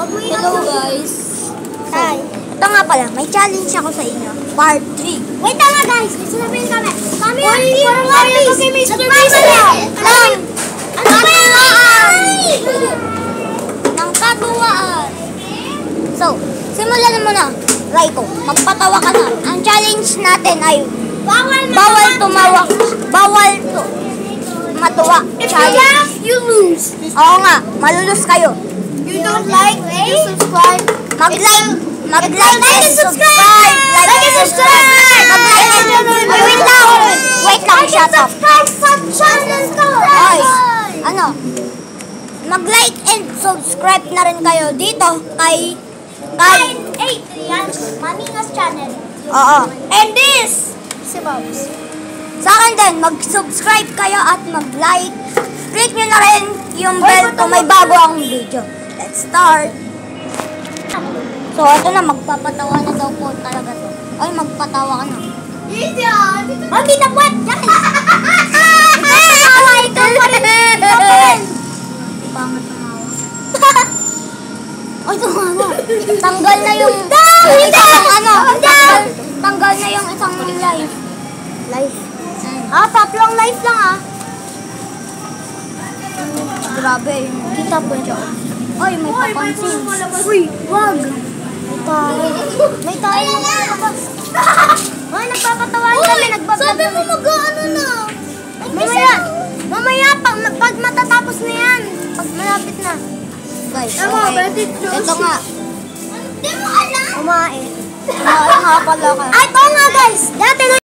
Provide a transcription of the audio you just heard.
Hello guys. Hi. Ito nga pala, may challenge ako sa inyo. Part 3. Wait lang nga guys, may sasabihin kami. Kami ang team parang Martis. ayaw kay Mr. Nagpasa Beast. na. Ano ba yan? Ng katuwaan. So, simulan mo na. Raiko, magpatawa ka na. Ang challenge natin ay bawal tumawa. Bawal matuwa. If you laugh, you lose. Oo nga, malulus kayo. You don't like, you subscribe. Mag-like and subscribe. Like and subscribe. Mag-like and wait lang. Wait lang, shut up. Subscribe sa channel ko. Ay, ano? Mag-like and subscribe na rin kayo dito kay 8 yan, Maninga's channel. Oo. And this, si Bobs. Sa akin din, mag-subscribe kayo at mag-like. Click nyo na rin yung bell kung may bago ang video. Let's start. So, ito na, magpapatawa na daw po talaga to. Ay, magpatawa ka na. Easy on. Oh, di na puwet. Yan. Tawa ito pa rin. Pangat tumawa. Ay, tumawa. Tanggal na yung tanggal na yung isang life. Life? Tatlong life lang Grabe. Kita po siya. Ay, may papansin. Uy, wag. May tayo. Ay, nagpapatawan kami. Sabi mo mag-ano na. Mamaya, pag matatapos na yan. Pag malapit na. Guys, Tama, okay. but it's Ito nga. Hindi mo alam. Kumain nga pala ka. Ay, ito nga guys. Dati